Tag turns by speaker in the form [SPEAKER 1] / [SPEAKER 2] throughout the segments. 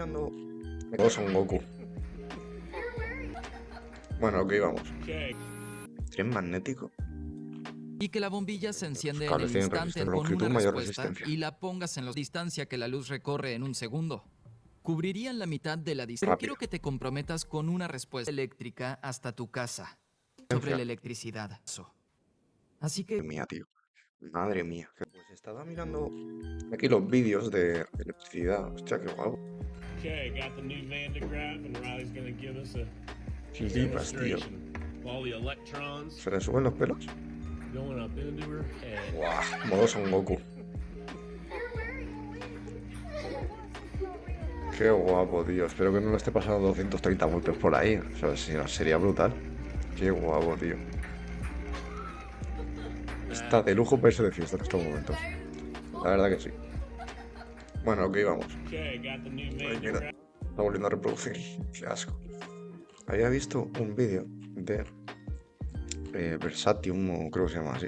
[SPEAKER 1] mirando a Son Goku. Bueno, ok, vamos. Tren magnético.
[SPEAKER 2] Y que la bombilla se
[SPEAKER 1] Los
[SPEAKER 2] enciende en
[SPEAKER 1] cables
[SPEAKER 2] el
[SPEAKER 1] tienen
[SPEAKER 2] instante
[SPEAKER 1] resistencia,
[SPEAKER 2] con una
[SPEAKER 1] longitud, mayor
[SPEAKER 2] respuesta
[SPEAKER 1] resistencia.
[SPEAKER 2] y la pongas en la distancia que la luz recorre en un segundo. Cubrirían la mitad de la distancia. Pero
[SPEAKER 1] Rápido.
[SPEAKER 2] quiero que te comprometas con una respuesta eléctrica hasta tu casa sobre la electricidad. Así
[SPEAKER 1] Madre
[SPEAKER 2] que
[SPEAKER 1] mía, tío. Madre mía. Pues estaba mirando aquí los vídeos de electricidad. Hostia, qué guapo.
[SPEAKER 3] Okay, got the new Van de Graaff, and Riley's gonna give us a
[SPEAKER 1] Flipas, tío.
[SPEAKER 3] demonstration. All the electrons
[SPEAKER 1] ¿Se le suben los pelos?
[SPEAKER 3] going up into her head.
[SPEAKER 1] Guau, modo Son Goku. Qué guapo, tío. Espero que no lo esté pasando 230 voltios por ahí. O sea, si no, sería brutal. Qué guapo, tío. Está de lujo para irse de fiesta en estos momentos. La verdad que sí. Bueno, ok, vamos.
[SPEAKER 3] Okay, got the new
[SPEAKER 1] Ay,
[SPEAKER 3] Van de
[SPEAKER 1] mira,
[SPEAKER 3] Graaff.
[SPEAKER 1] está volviendo a reproducir. Qué asco. Había visto un vídeo de Versatium, o creo que se llama así.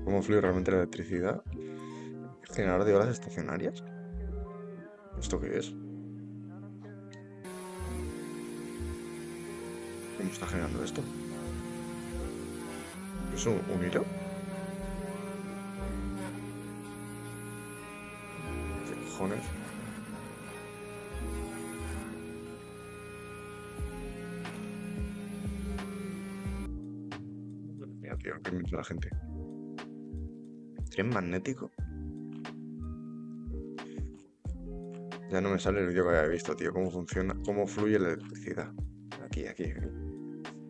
[SPEAKER 1] Cómo fluye realmente la electricidad. Generador de olas estacionarias. ¿Esto qué es? ¿Cómo está generando esto? ¿Es un hilo? ¿Qué cojones? Mira, tío, qué miedo la gente. ¿Tren magnético? Ya no me sale el vídeo que había visto, tío. Cómo funciona, cómo fluye la electricidad. Aquí.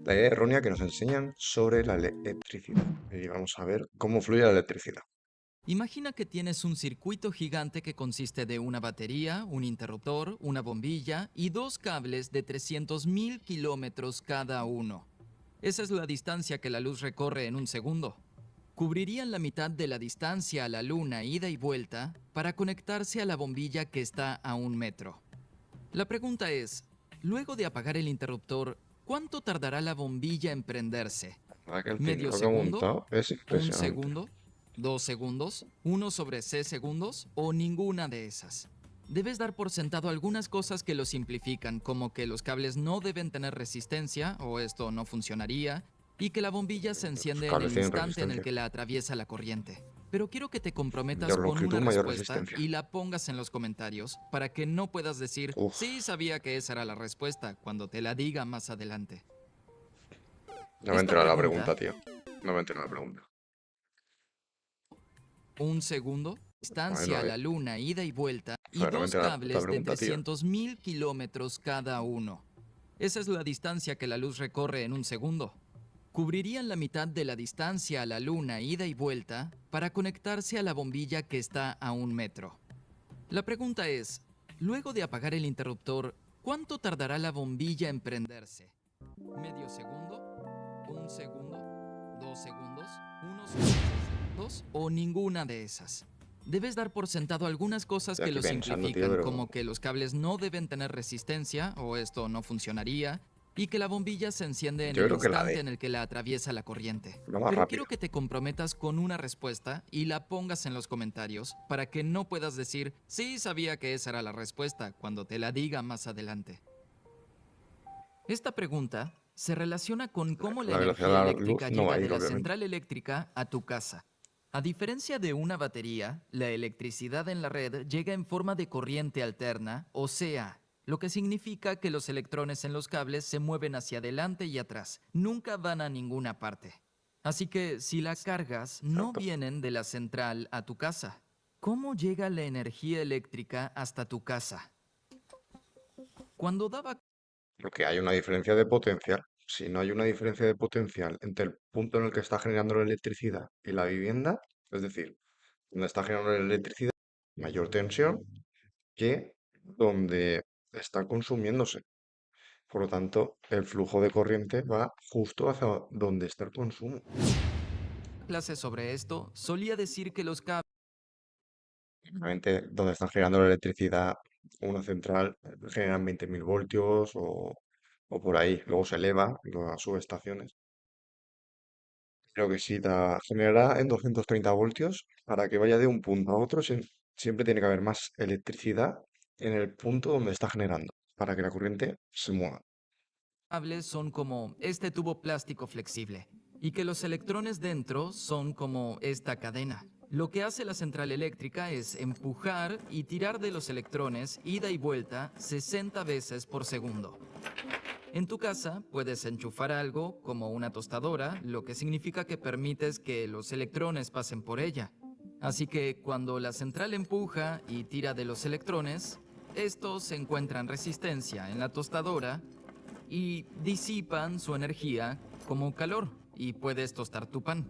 [SPEAKER 1] La idea errónea que nos enseñan sobre la electricidad. Y vamos a ver cómo fluye la electricidad.
[SPEAKER 2] imagina que tienes un circuito gigante que consiste de una batería, un interruptor, una bombilla y dos cables de 300.000 kilómetros cada uno. Esa es la distancia que la luz recorre en un segundo. Cubrirían la mitad de la distancia a la luna ida y vuelta para conectarse a la bombilla que está a 1 metro. La pregunta es, luego de apagar el interruptor, ¿cuánto tardará la bombilla en prenderse?
[SPEAKER 1] La verdad que el
[SPEAKER 2] ¿Medio
[SPEAKER 1] tinglado que ha
[SPEAKER 2] segundo?
[SPEAKER 1] montado es
[SPEAKER 2] ¿Un
[SPEAKER 1] impresionante.
[SPEAKER 2] segundo? ¿2 segundos? ¿1/c segundos? ¿O ninguna de esas? Debes dar por sentado algunas cosas que lo simplifican, como que los cables no deben tener resistencia, o esto no funcionaría, y que la bombilla se
[SPEAKER 1] Los
[SPEAKER 2] enciende en
[SPEAKER 1] cables
[SPEAKER 2] el
[SPEAKER 1] tienen
[SPEAKER 2] instante en el
[SPEAKER 1] resistencia.
[SPEAKER 2] que la atraviesa la corriente. Pero quiero que te comprometas
[SPEAKER 1] Mayor
[SPEAKER 2] con
[SPEAKER 1] longitud,
[SPEAKER 2] una
[SPEAKER 1] mayor
[SPEAKER 2] respuesta
[SPEAKER 1] resistencia.
[SPEAKER 2] y la pongas en los comentarios para que no puedas decir,
[SPEAKER 1] Uf,
[SPEAKER 2] sí sabía que esa era la respuesta cuando te la diga más adelante.
[SPEAKER 1] no me he
[SPEAKER 2] Esta
[SPEAKER 1] enterado de la pregunta,
[SPEAKER 2] pregunta,
[SPEAKER 1] tío. No me he enterado de la pregunta.
[SPEAKER 2] 1 segundo,
[SPEAKER 1] A ver,
[SPEAKER 2] distancia
[SPEAKER 1] no,
[SPEAKER 2] a la luna ida y vuelta y
[SPEAKER 1] joder, no me he
[SPEAKER 2] dos
[SPEAKER 1] enterado de la
[SPEAKER 2] cables de
[SPEAKER 1] pregunta, tío.
[SPEAKER 2] 300.000 kilómetros cada uno. Esa es la distancia que la luz recorre en un segundo. Cubrirían la mitad de la distancia a la luna ida y vuelta para conectarse a la bombilla que está a 1 metro. La pregunta es, luego de apagar el interruptor, ¿cuánto tardará la bombilla en prenderse? ¿Medio segundo? ¿1 segundo? ¿2 segundos? ¿1/6 segundos? ¿O ninguna de esas? Debes dar por sentado algunas cosas
[SPEAKER 1] Estoy
[SPEAKER 2] que
[SPEAKER 1] aquí
[SPEAKER 2] lo
[SPEAKER 1] pensando, tío,
[SPEAKER 2] simplifican,
[SPEAKER 1] pero
[SPEAKER 2] como que los cables no deben tener resistencia, o esto no funcionaría, y que la bombilla se enciende en
[SPEAKER 1] yo
[SPEAKER 2] el
[SPEAKER 1] creo que la
[SPEAKER 2] instante
[SPEAKER 1] D.
[SPEAKER 2] en el que la atraviesa la corriente.
[SPEAKER 1] Lo más
[SPEAKER 2] Pero
[SPEAKER 1] rápido.
[SPEAKER 2] quiero que te comprometas con una respuesta y la pongas en los comentarios para que no puedas decir, sí sabía que esa era la respuesta cuando te la diga más adelante. Esta pregunta se relaciona con cómo la
[SPEAKER 1] La velocidad de
[SPEAKER 2] energía
[SPEAKER 1] la luz
[SPEAKER 2] eléctrica
[SPEAKER 1] no va
[SPEAKER 2] llega
[SPEAKER 1] a
[SPEAKER 2] de
[SPEAKER 1] ir,
[SPEAKER 2] la
[SPEAKER 1] obviamente.
[SPEAKER 2] central eléctrica a tu casa. A diferencia de una batería, la electricidad en la red llega en forma de corriente alterna, o sea, lo que significa que los electrones en los cables se mueven hacia adelante y atrás, nunca van a ninguna parte. Así que si las cargas no
[SPEAKER 1] Exacto.
[SPEAKER 2] vienen de la central a tu casa, ¿cómo llega la energía eléctrica hasta tu casa? Cuando daba
[SPEAKER 1] Porque hay una diferencia de potencial. Si no hay una diferencia de potencial entre el punto en el que está generando la electricidad y la vivienda, es decir, donde está generando la electricidad, mayor tensión que donde está consumiéndose. Por lo tanto, el flujo de corriente va justo hacia donde está el consumo.
[SPEAKER 2] clases sobre esto, solía decir que los cables
[SPEAKER 1] Obviamente, donde están generando la electricidad, una central generan 20.000 voltios o por ahí. Luego se eleva las subestaciones. Creo que sí, la generará en 230 voltios para que vaya de un punto a otro. Siempre tiene que haber más electricidad en el punto donde está generando, para que la corriente se mueva.
[SPEAKER 2] Son como este tubo plástico flexible y que los electrones dentro son como esta cadena. Lo que hace la central eléctrica es empujar y tirar de los electrones ida y vuelta 60 veces por segundo. En tu casa puedes enchufar algo como una tostadora, lo que significa que permites que los electrones pasen por ella. Así que cuando la central empuja y tira de los electrones, estos encuentran resistencia en la tostadora y disipan su energía como calor y puedes tostar tu pan.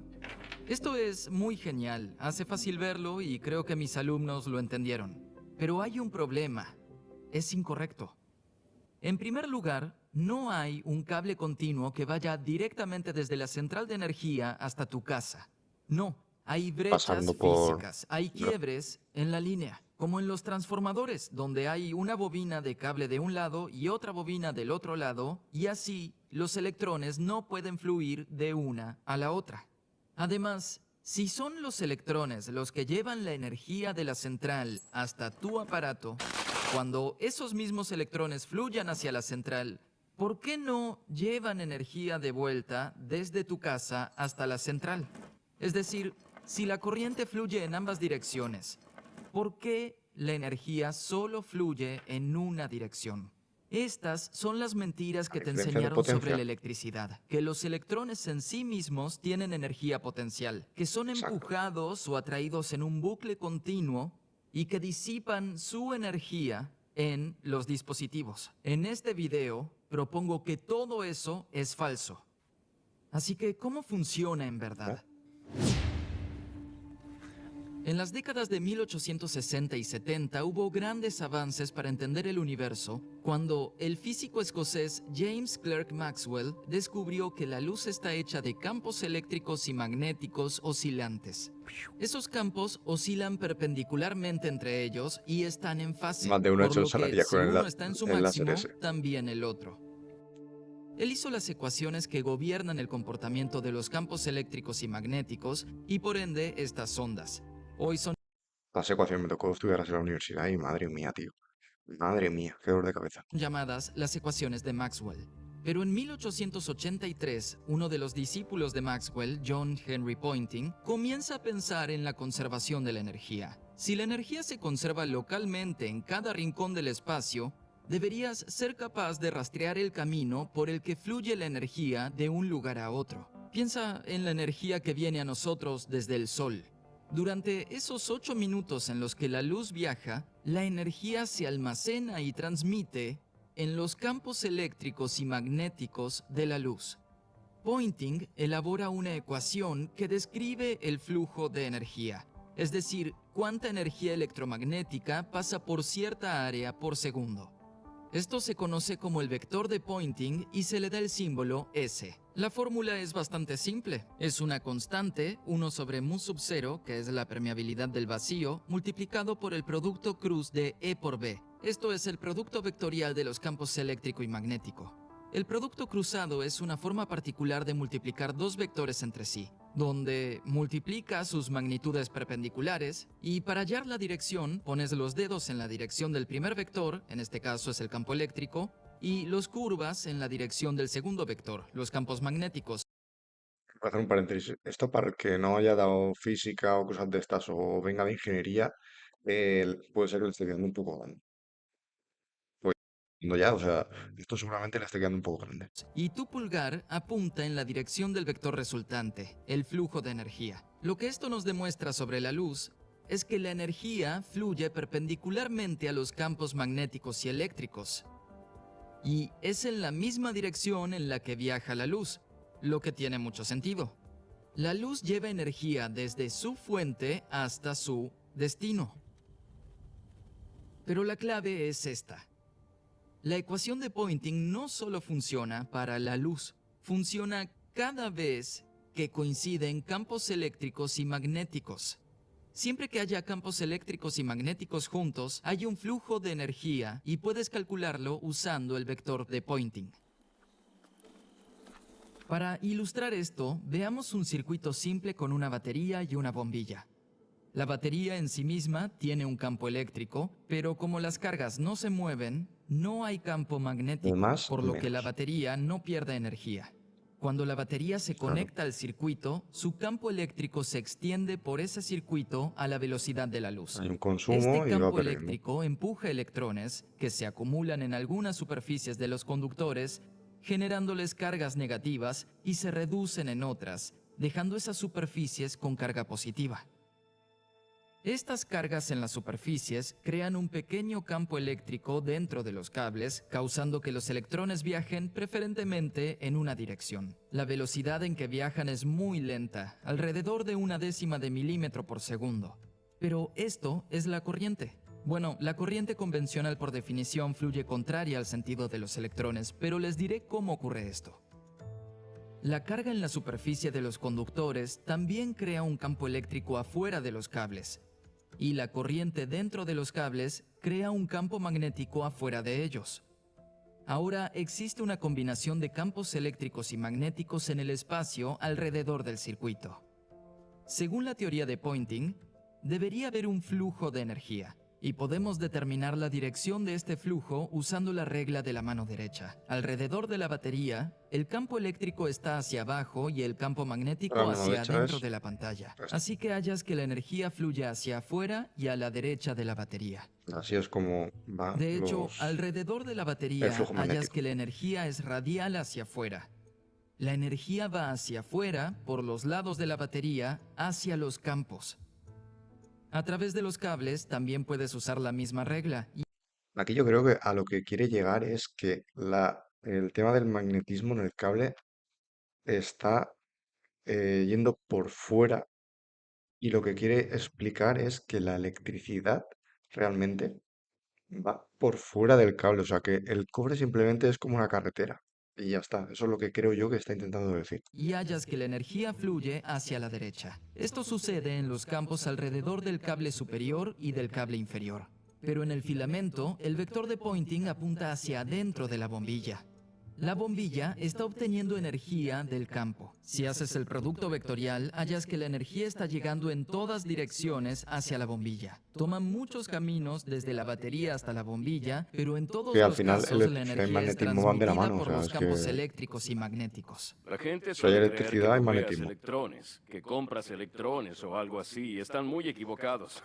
[SPEAKER 2] Esto es muy genial, hace fácil verlo y creo que mis alumnos lo entendieron. Pero hay un problema, es incorrecto. En primer lugar, no hay un cable continuo que vaya directamente desde la central de energía hasta tu casa. No, hay brechas
[SPEAKER 1] Pasando por...
[SPEAKER 2] físicas, hay
[SPEAKER 1] Ya.
[SPEAKER 2] quiebres en la línea, como en los transformadores, donde hay una bobina de cable de un lado y otra bobina del otro lado, y así los electrones no pueden fluir de una a la otra. Además, si son los electrones los que llevan la energía de la central hasta tu aparato, cuando esos mismos electrones fluyan hacia la central, ¿por qué no llevan energía de vuelta desde tu casa hasta la central? Es decir, si la corriente fluye en ambas direcciones, ¿por qué la energía solo fluye en una dirección? Estas son las mentiras
[SPEAKER 1] La
[SPEAKER 2] que te
[SPEAKER 1] diferencia de
[SPEAKER 2] enseñaron sobre
[SPEAKER 1] potencia.
[SPEAKER 2] la electricidad, que los electrones en sí mismos tienen energía potencial, que son
[SPEAKER 1] Exacto.
[SPEAKER 2] empujados o atraídos en un bucle continuo y que disipan su energía en los dispositivos. En este video propongo que todo eso es falso. Así que, ¿cómo funciona en
[SPEAKER 1] ¿Ya?
[SPEAKER 2] verdad? En las décadas de 1860 y 70 hubo grandes avances para entender el universo cuando el físico escocés James Clerk Maxwell descubrió que la luz está hecha de campos eléctricos y magnéticos oscilantes. Esos campos oscilan perpendicularmente entre ellos y están en fase,
[SPEAKER 1] Más de uno ha
[SPEAKER 2] por
[SPEAKER 1] hecho
[SPEAKER 2] lo que
[SPEAKER 1] ensalaría
[SPEAKER 2] si
[SPEAKER 1] con
[SPEAKER 2] uno está en su
[SPEAKER 1] el láser
[SPEAKER 2] máximo,
[SPEAKER 1] ese.
[SPEAKER 2] también el otro. Él hizo las ecuaciones que gobiernan el comportamiento de los campos eléctricos y magnéticos y por ende estas ondas. Hoy son
[SPEAKER 1] Las ecuaciones me tocó estudiar en la universidad y madre mía, tío. Madre mía, qué dolor de cabeza.
[SPEAKER 2] llamadas las ecuaciones de Maxwell. Pero en 1883, uno de los discípulos de Maxwell, John Henry Poynting, comienza a pensar en la conservación de la energía. Si la energía se conserva localmente en cada rincón del espacio, deberías ser capaz de rastrear el camino por el que fluye la energía de un lugar a otro. Piensa en la energía que viene a nosotros desde el Sol. Durante esos 8 minutos en los que la luz viaja, la energía se almacena y transmite en los campos eléctricos y magnéticos de la luz. Poynting elabora una ecuación que describe el flujo de energía, es decir, cuánta energía electromagnética pasa por cierta área por segundo. Esto se conoce como el vector de Poynting y se le da el símbolo S. La fórmula es bastante simple. Es una constante, 1 sobre mu sub 0, que es la permeabilidad del vacío, multiplicado por el producto cruz de E por B. Esto es el producto vectorial de los campos eléctrico y magnético. El producto cruzado es una forma particular de multiplicar dos vectores entre sí, donde multiplica sus magnitudes perpendiculares y para hallar la dirección pones los dedos en la dirección del primer vector, en este caso es el campo eléctrico, y los curvas en la dirección del segundo vector, los campos magnéticos.
[SPEAKER 1] Voy a hacer un paréntesis. Esto para el que no haya dado física o cosas de estas o venga de ingeniería, puede ser que le esté quedando un poco grande. Pues no ya, o sea, esto seguramente le esté quedando un poco grande.
[SPEAKER 2] Y tu pulgar apunta en la dirección del vector resultante, el flujo de energía. Lo que esto nos demuestra sobre la luz es que la energía fluye perpendicularmente a los campos magnéticos y eléctricos. Y es en la misma dirección en la que viaja la luz, lo que tiene mucho sentido. La luz lleva energía desde su fuente hasta su destino. Pero la clave es esta. La ecuación de Poynting no solo funciona para la luz, funciona cada vez que coinciden campos eléctricos y magnéticos. Siempre que haya campos eléctricos y magnéticos juntos, hay un flujo de energía y puedes calcularlo usando el vector de Poynting. Para ilustrar esto, veamos un circuito simple con una batería y una bombilla. La batería en sí misma tiene un campo eléctrico, pero como las cargas no se mueven, no hay campo magnético,
[SPEAKER 1] Más
[SPEAKER 2] por
[SPEAKER 1] o
[SPEAKER 2] lo que la
[SPEAKER 1] menos.
[SPEAKER 2] batería no pierde energía. Cuando la batería se
[SPEAKER 1] Claro.
[SPEAKER 2] conecta al circuito, su campo eléctrico se extiende por ese circuito a la velocidad de la luz.
[SPEAKER 1] Hay un
[SPEAKER 2] Este
[SPEAKER 1] consumo y va
[SPEAKER 2] campo
[SPEAKER 1] perdiendo.
[SPEAKER 2] eléctrico empuja electrones que se acumulan en algunas superficies de los conductores, generándoles cargas negativas y se reducen en otras, dejando esas superficies con carga positiva. Estas cargas en las superficies crean un pequeño campo eléctrico dentro de los cables, causando que los electrones viajen preferentemente en una dirección. La velocidad en que viajan es muy lenta, alrededor de 1/10 de milímetro por segundo. Pero esto es la corriente. Bueno, la corriente convencional por definición fluye contraria al sentido de los electrones, pero les diré cómo ocurre esto. La carga en la superficie de los conductores también crea un campo eléctrico afuera de los cables, y la corriente dentro de los cables crea un campo magnético afuera de ellos. Ahora existe una combinación de campos eléctricos y magnéticos en el espacio alrededor del circuito. Según la teoría de Poynting, debería haber un flujo de energía, y podemos determinar la dirección de este flujo usando la regla de la mano derecha. Alrededor de la batería, el campo eléctrico está hacia abajo y el campo magnético
[SPEAKER 1] La mano
[SPEAKER 2] hacia
[SPEAKER 1] derecha
[SPEAKER 2] adentro
[SPEAKER 1] es
[SPEAKER 2] de la pantalla.
[SPEAKER 1] esto.
[SPEAKER 2] Así que hallas que la energía fluye hacia afuera y a la derecha de la batería.
[SPEAKER 1] Así es como va
[SPEAKER 2] De hecho, alrededor de la
[SPEAKER 1] el
[SPEAKER 2] batería
[SPEAKER 1] flujo
[SPEAKER 2] hallas
[SPEAKER 1] magnético.
[SPEAKER 2] que la energía es radial hacia afuera. La energía va hacia afuera por los lados de la batería hacia los campos. A través de los cables también puedes usar la misma regla.
[SPEAKER 1] Aquí yo creo que a lo que quiere llegar es que el tema del magnetismo en el cable está yendo por fuera y lo que quiere explicar es que la electricidad realmente va por fuera del cable, o sea que el cobre simplemente es como una carretera y ya está, eso es lo que creo yo que está intentando decir.
[SPEAKER 2] Y hallas que la energía fluye hacia la derecha. Esto sucede en los campos alrededor del cable superior y del cable inferior. Pero en el filamento, el vector de Poynting apunta hacia adentro de la bombilla. La bombilla está obteniendo energía del campo. Si haces el producto vectorial, hallas que la energía está llegando en todas direcciones hacia la bombilla. Toma muchos caminos desde la batería hasta la bombilla, pero en
[SPEAKER 1] Que
[SPEAKER 2] todos
[SPEAKER 1] al
[SPEAKER 2] los
[SPEAKER 1] final
[SPEAKER 2] casos la
[SPEAKER 1] electricidad y
[SPEAKER 2] energía es
[SPEAKER 1] magnetismo van de la
[SPEAKER 2] transmitida
[SPEAKER 1] mano, o
[SPEAKER 2] por
[SPEAKER 1] sea,
[SPEAKER 2] los
[SPEAKER 1] es que
[SPEAKER 2] campos eléctricos y magnéticos.
[SPEAKER 4] La gente
[SPEAKER 1] si hay
[SPEAKER 4] suele creer que
[SPEAKER 1] electricidad hay
[SPEAKER 4] bombeas
[SPEAKER 1] magnetismo.
[SPEAKER 4] electrones, que compras electrones o algo así, y están muy equivocados.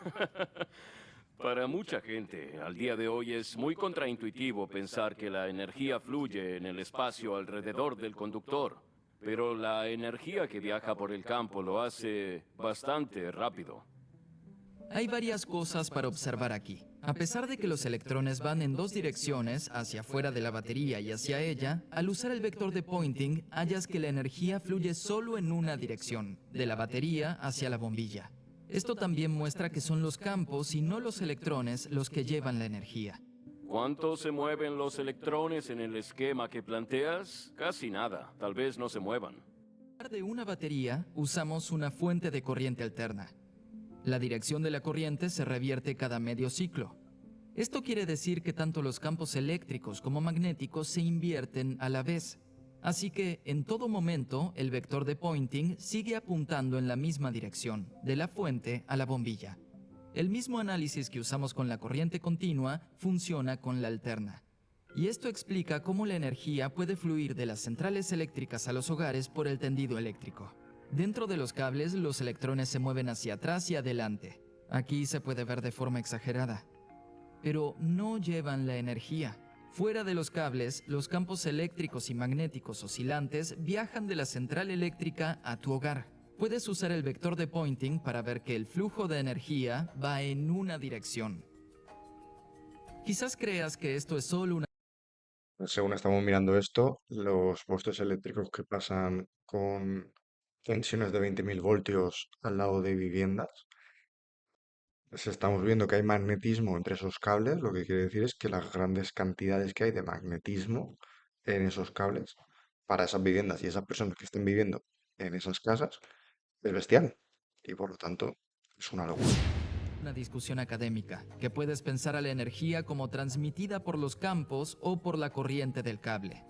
[SPEAKER 4] Para mucha gente, al día de hoy es muy contraintuitivo pensar que la energía fluye en el espacio alrededor del conductor, pero la energía que viaja por el campo lo hace bastante rápido.
[SPEAKER 2] Hay varias cosas para observar aquí. A pesar de que los electrones van en dos direcciones, hacia afuera de la batería y hacia ella, al usar el vector de Poynting, hallas que la energía fluye solo en una dirección, de la batería hacia la bombilla. Esto también muestra que son los campos y no los electrones los que llevan la energía.
[SPEAKER 4] ¿Cuánto se mueven los electrones en el esquema que planteas? Casi nada, tal vez no se muevan.
[SPEAKER 2] En lugar de una batería, usamos una fuente de corriente alterna. La dirección de la corriente se revierte cada medio ciclo. Esto quiere decir que tanto los campos eléctricos como magnéticos se invierten a la vez. Así que, en todo momento, el vector de Poynting sigue apuntando en la misma dirección, de la fuente a la bombilla. El mismo análisis que usamos con la corriente continua funciona con la alterna. Y esto explica cómo la energía puede fluir de las centrales eléctricas a los hogares por el tendido eléctrico. Dentro de los cables, los electrones se mueven hacia atrás y adelante. Aquí se puede ver de forma exagerada. Pero no llevan la energía. Fuera de los cables, los campos eléctricos y magnéticos oscilantes viajan de la central eléctrica a tu hogar. Puedes usar el vector de Poynting para ver que el flujo de energía va en una dirección. Quizás creas que esto es solo una...
[SPEAKER 1] Según estamos mirando esto, los postes eléctricos que pasan con tensiones de 20.000 voltios al lado de viviendas, estamos viendo que hay magnetismo entre esos cables, lo que quiere decir es que las grandes cantidades que hay de magnetismo en esos cables para esas viviendas y esas personas que estén viviendo en esas casas es bestial y por lo tanto es una locura.
[SPEAKER 2] Una discusión académica, que puedes pensar a la energía como transmitida por los campos o por la corriente del cable.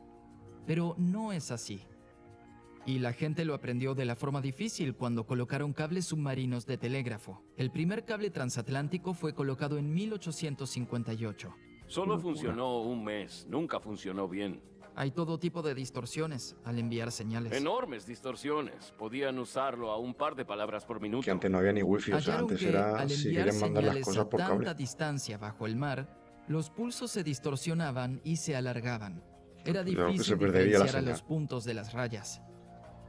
[SPEAKER 2] Pero no es así. Y la gente lo aprendió de la forma difícil cuando colocaron cables submarinos de telégrafo. El primer cable transatlántico fue colocado en 1858.
[SPEAKER 4] Solo funcionó un mes, nunca funcionó bien.
[SPEAKER 2] Hay todo tipo de distorsiones al enviar señales.
[SPEAKER 4] Enormes distorsiones. Podían usarlo a un par de palabras por
[SPEAKER 1] Que
[SPEAKER 4] minuto.
[SPEAKER 1] antes no había ni wifi, o sea,
[SPEAKER 2] Hallaron
[SPEAKER 1] antes
[SPEAKER 2] que
[SPEAKER 1] era
[SPEAKER 2] al
[SPEAKER 1] si
[SPEAKER 2] enviar
[SPEAKER 1] querían mandar las
[SPEAKER 2] señales
[SPEAKER 1] cosas
[SPEAKER 2] a
[SPEAKER 1] por cable.
[SPEAKER 2] tanta distancia bajo el mar, los pulsos se distorsionaban y se alargaban. Era
[SPEAKER 1] Claro que se
[SPEAKER 2] difícil
[SPEAKER 1] perdería la
[SPEAKER 2] diferenciar a
[SPEAKER 1] señal.
[SPEAKER 2] los puntos de las rayas.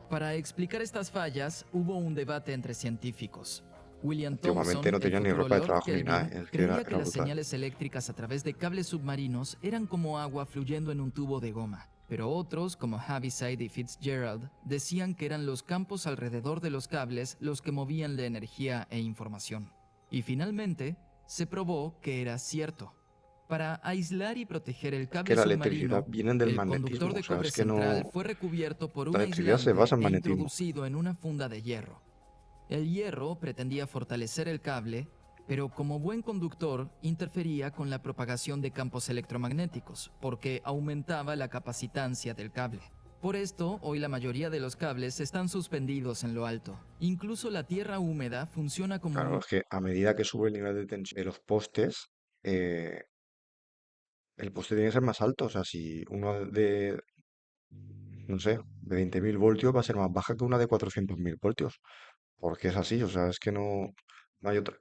[SPEAKER 2] Para explicar estas fallas, hubo un debate entre científicos. William
[SPEAKER 1] Antiguamente
[SPEAKER 2] Thomson,
[SPEAKER 1] no
[SPEAKER 2] el
[SPEAKER 1] tenían ni
[SPEAKER 2] futuro
[SPEAKER 1] ropa de
[SPEAKER 2] Lord
[SPEAKER 1] trabajo ni nada,
[SPEAKER 2] Kelvin,
[SPEAKER 1] es que era
[SPEAKER 2] creía que las
[SPEAKER 1] brutal.
[SPEAKER 2] señales eléctricas a través de cables submarinos eran como agua fluyendo en un tubo de goma. Pero otros, como Heaviside y Fitzgerald, decían que eran los campos alrededor de los cables los que movían la energía e información. Y finalmente, se probó que era cierto. Para aislar y proteger el
[SPEAKER 1] Que
[SPEAKER 2] cable
[SPEAKER 1] la electricidad
[SPEAKER 2] submarino,
[SPEAKER 1] viene del
[SPEAKER 2] el conductor
[SPEAKER 1] magnetismo,
[SPEAKER 2] de
[SPEAKER 1] o sea,
[SPEAKER 2] cobre
[SPEAKER 1] es que no...
[SPEAKER 2] central fue recubierto por
[SPEAKER 1] La
[SPEAKER 2] un
[SPEAKER 1] electricidad se basa
[SPEAKER 2] aislante
[SPEAKER 1] en
[SPEAKER 2] e
[SPEAKER 1] magnetismo.
[SPEAKER 2] introducido en una funda de hierro. El hierro pretendía fortalecer el cable, pero como buen conductor interfería con la propagación de campos electromagnéticos, porque aumentaba la capacitancia del cable. Por esto, hoy la mayoría de los cables están suspendidos en lo alto. Incluso la tierra húmeda funciona como
[SPEAKER 1] Claro,
[SPEAKER 2] un
[SPEAKER 1] es que a medida que sube el nivel de tensión de los postes, eh, el poste tiene que ser más alto. O sea, si uno de, no sé, de 20.000 voltios va a ser más baja que una de 400.000 voltios. Porque es así, o sea, es que no hay otra,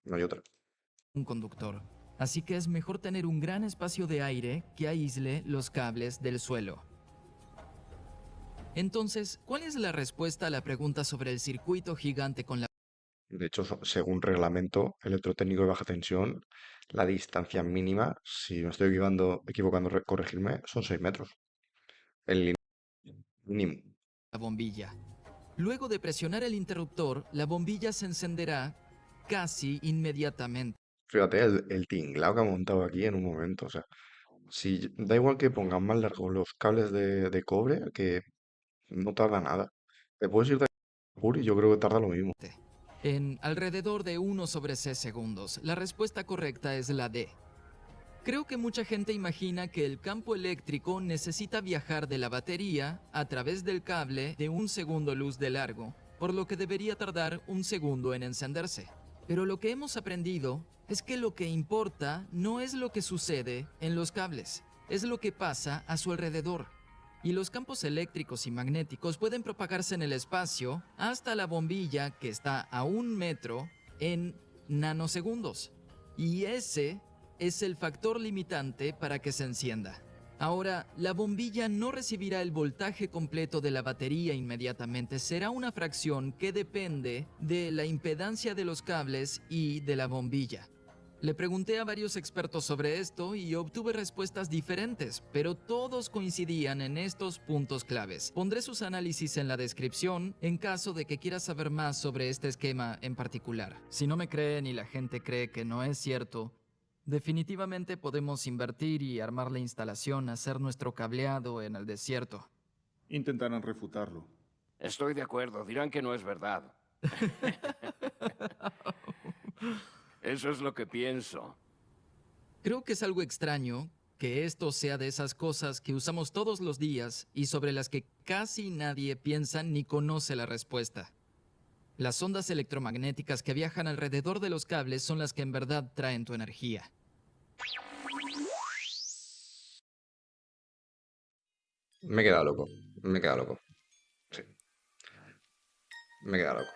[SPEAKER 1] no hay otra.
[SPEAKER 2] conductor. Así que es mejor tener un gran espacio de aire que aísle los cables del suelo. Entonces, ¿cuál es la respuesta a la pregunta sobre el circuito gigante con la
[SPEAKER 1] De hecho, según reglamento electrotécnico de baja tensión, la distancia mínima, si me estoy equivocando, corregirme, son 6 metros. El mínimo.
[SPEAKER 2] bombilla? Luego de presionar el interruptor, la bombilla se encenderá casi inmediatamente.
[SPEAKER 1] Fíjate el tinglao que ha montado aquí en un momento. O sea, si da igual que pongan más largos los cables de cobre, que no tarda nada. Te puedes ir de Apur y yo creo que tarda lo mismo.
[SPEAKER 2] En alrededor de 1/6 segundos, la respuesta correcta es la D. Creo que mucha gente imagina que el campo eléctrico necesita viajar de la batería a través del cable de 1 segundo luz de largo, por lo que debería tardar 1 segundo en encenderse. Pero lo que hemos aprendido es que lo que importa no es lo que sucede en los cables, es lo que pasa a su alrededor. Y los campos eléctricos y magnéticos pueden propagarse en el espacio hasta la bombilla que está a 1 metro en nanosegundos. Y ese es el factor limitante para que se encienda. Ahora, la bombilla no recibirá el voltaje completo de la batería inmediatamente, será una fracción que depende de la impedancia de los cables y de la bombilla. Le pregunté a varios expertos sobre esto y obtuve respuestas diferentes, pero todos coincidían en estos puntos claves. Pondré sus análisis en la descripción en caso de que quieras saber más sobre este esquema en particular. Si no me creen y la gente cree que no es cierto, definitivamente podemos invertir y armar la instalación, hacer nuestro cableado en el desierto.
[SPEAKER 5] Intentarán refutarlo.
[SPEAKER 4] Estoy de acuerdo, dirán que no es verdad. Eso es lo que pienso.
[SPEAKER 2] Creo que es algo extraño que esto sea de esas cosas que usamos todos los días y sobre las que casi nadie piensa ni conoce la respuesta. Las ondas electromagnéticas que viajan alrededor de los cables son las que en verdad traen tu energía.
[SPEAKER 1] Me he quedado loco. Me he quedado loco. Sí, me he quedado loco.